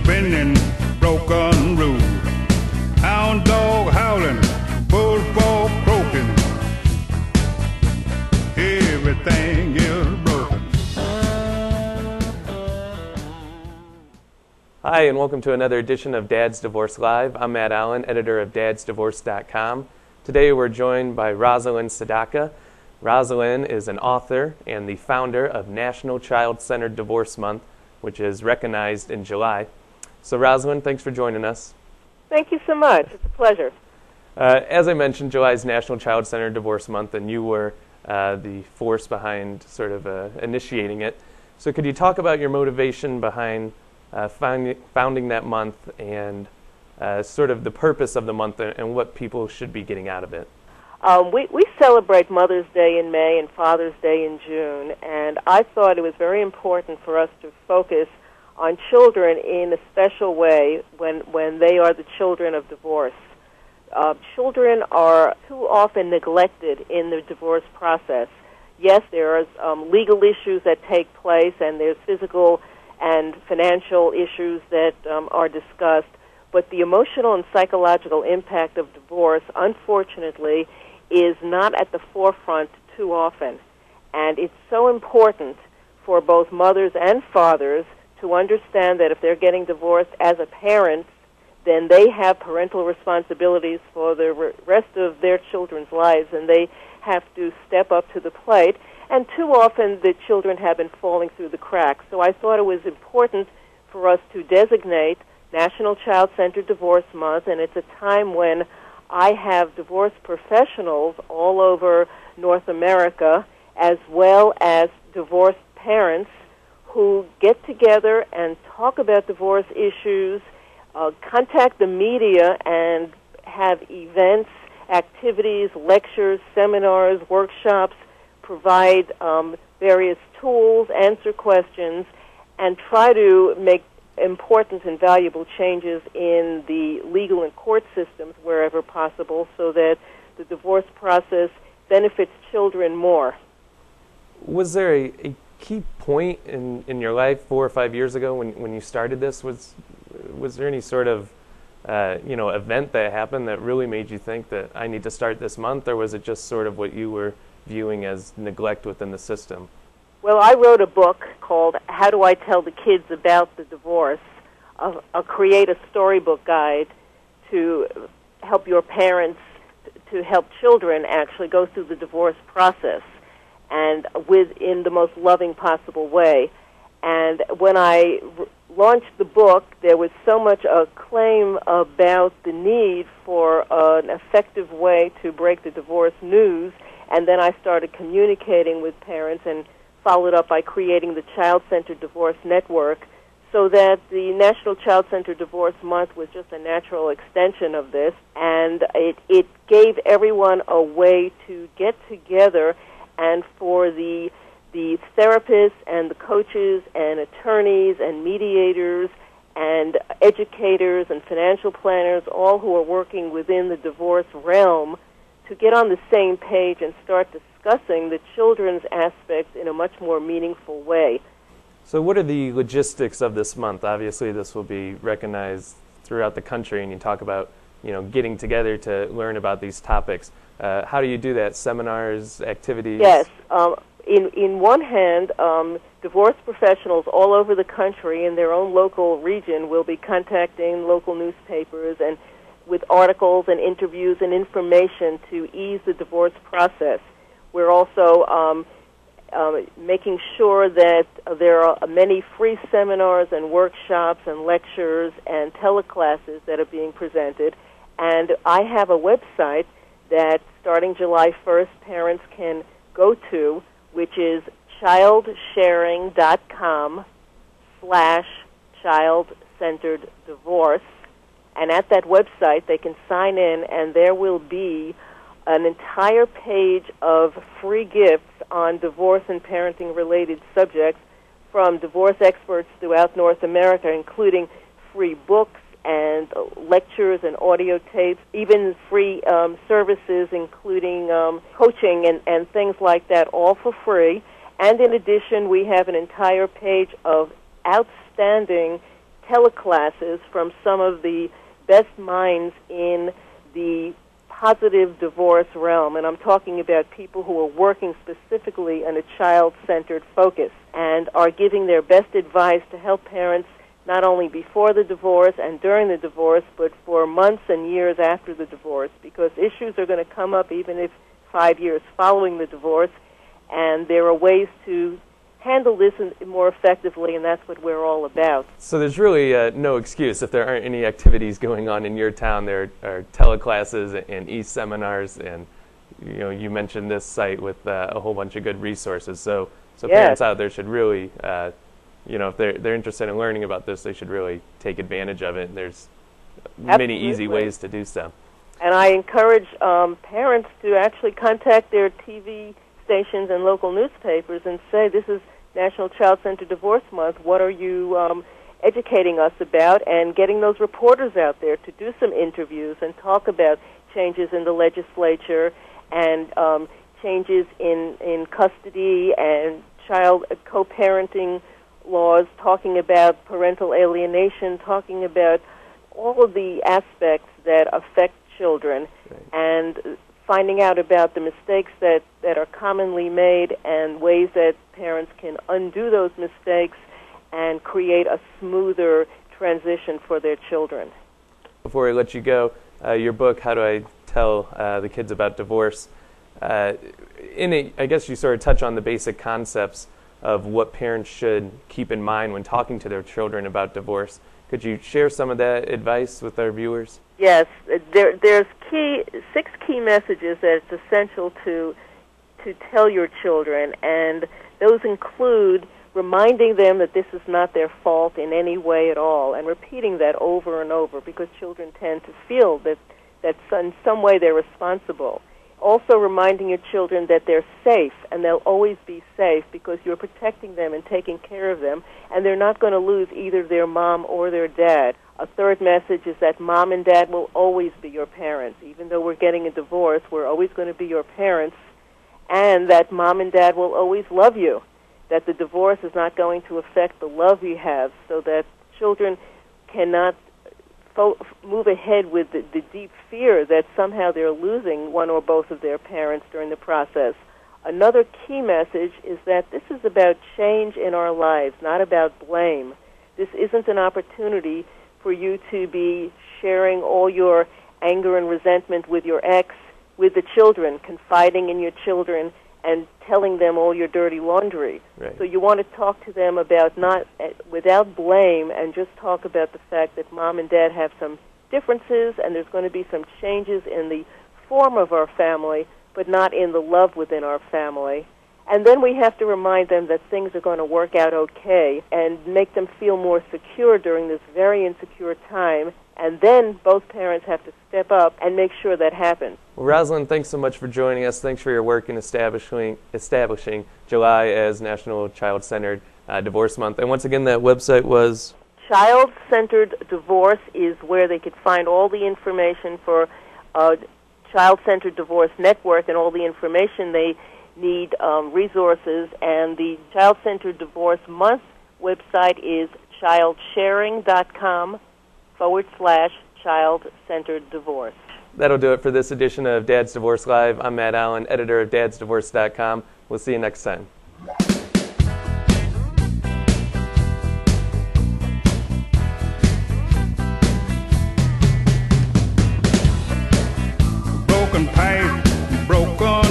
bending, broken rule. Hound dog howling, bullfrog croaking. Everything is broken. Hi, and welcome to another edition of Dad's Divorce Live. I'm Matt Allen, editor of DadsDivorce.com. Today we're joined by Rosalind Sedacca. Rosalind is an author and the founder of National Child-Centered Divorce Month, which is recognized in July. So Rosalind, thanks for joining us. Thank you so much. It's a pleasure. As I mentioned, July is National Child-Centered Divorce Month, and you were the force behind sort of initiating it. So could you talk about your motivation behind founding that month and sort of the purpose of the month and what people should be getting out of it? We celebrate Mother's Day in May and Father's Day in June, and I thought it was very important for us to focus on children in a special way when they are the children of divorce. Children are too often neglected in the divorce process. Yes, there are legal issues that take place, and there's physical and financial issues that are discussed, but the emotional and psychological impact of divorce, unfortunately, is not at the forefront too often. And it's so important for both mothers and fathers to understand that if they're getting divorced as a parent, then they have parental responsibilities for the rest of their children's lives, and they have to step up to the plate. And too often the children have been falling through the cracks. So I thought it was important for us to designate National Child-Centered Divorce Month, and it's a time when I have divorce professionals all over North America, as well as divorced parents who get together and talk about divorce issues, contact the media, and have events, activities, lectures, seminars, workshops, provide various tools, answer questions, and try to make important and valuable changes in the legal and court systems wherever possible so that the divorce process benefits children more. Was there a key point in your life 4 or 5 years ago when you started this? Was there any sort of event that happened that really made you think that I need to start this month, or was it just sort of what you were viewing as neglect within the system? Well, I wrote a book called How Do I Tell the Kids About the Divorce? I'll create a storybook guide to help your parents, to help children actually go through the divorce process and in the most loving possible way. And when I launched the book, there was so much acclaim about the need for an effective way to break the divorce news, and then I started communicating with parents and followed up by creating the Child-Centered Divorce Network, so that the National Child-Centered Divorce Month was just a natural extension of this, and it gave everyone a way to get together, and for the therapists and the coaches and attorneys and mediators and educators and financial planners, all who are working within the divorce realm, to get on the same page and start discussing the children's aspects in a much more meaningful way. So what are the logistics of this month? Obviously this will be recognized throughout the country, and you talk about getting together to learn about these topics. How do you do that? Seminars, activities? Yes. In one hand, divorce professionals all over the country in their own local region will be contacting local newspapers and with articles and interviews and information to ease the divorce process. We're also making sure that there are many free seminars and workshops and lectures and teleclasses that are being presented. And I have a website that starting July 1st parents can go to, which is childsharing.com/child-centered-divorce. And at that website they can sign in, and there will be an entire page of free gifts on divorce and parenting-related subjects from divorce experts throughout North America, including free books and lectures and audio tapes, even free services, including coaching and things like that, all for free. And in addition, we have an entire page of outstanding teleclasses from some of the best minds in the positive divorce realm, and I'm talking about people who are working specifically in a child-centered focus and are giving their best advice to help parents not only before the divorce and during the divorce, but for months and years after the divorce, because issues are going to come up even if 5 years following the divorce, and there are ways to handle this more effectively, and that's what we're all about. So there's really no excuse if there aren't any activities going on in your town. There are teleclasses and e-seminars, and you mentioned this site with a whole bunch of good resources. So Yes. Parents out there should really, if they're interested in learning about this, they should really take advantage of it. There's many easy ways to do so. And I encourage parents to actually contact their TV stations and local newspapers and say, this is National Child-Centered Divorce Month. What are you educating us about? And getting those reporters out there to do some interviews and talk about changes in the legislature and changes in custody and child co-parenting laws, talking about parental alienation, talking about all of the aspects that affect children, right, and finding out about the mistakes that are commonly made and ways that parents can undo those mistakes and create a smoother transition for their children. Before I let you go, your book, How Do I Tell the Kids About Divorce? In it, I guess you sort of touch on the basic concepts of what parents should keep in mind when talking to their children about divorce. Could you share some of that advice with our viewers? Yes, there's 6 key messages that it's essential to tell your children, and those include reminding them that this is not their fault in any way at all, and repeating that over and over, because children tend to feel that in some way they're responsible. Also reminding your children that they're safe, and they'll always be safe because you're protecting them and taking care of them, and they're not going to lose either their mom or their dad. A third message is that mom and dad will always be your parents. Even though we're getting a divorce, we're always going to be your parents, and that mom and dad will always love you, that the divorce is not going to affect the love you have, so that children cannot move ahead with the deep fear that somehow they're losing one or both of their parents during the process. Another key message is that this is about change in our lives, not about blame. This isn't an opportunity for you to be sharing all your anger and resentment with your ex, with the children, confiding in your children, and telling them all your dirty laundry. Right. So you want to talk to them about not without blame, and just talk about the fact that mom and dad have some differences, and there's going to be some changes in the form of our family, but not in the love within our family. And then we have to remind them that things are going to work out okay, and make them feel more secure during this very insecure time. And then both parents have to step up and make sure that happens. Well, Rosalind, thanks so much for joining us. Thanks for your work in establishing July as National Child-Centered Divorce Month. And once again, that website was? Child-Centered Divorce is where they could find all the information for Child-Centered Divorce Network and all the information they need, resources. And the Child-Centered Divorce Month website is childsharing.com/child-centered divorce. That'll do it for this edition of Dad's Divorce Live. I'm Matt Allen, editor of DadsDivorce.com. We'll see you next time. Broken pipe, broken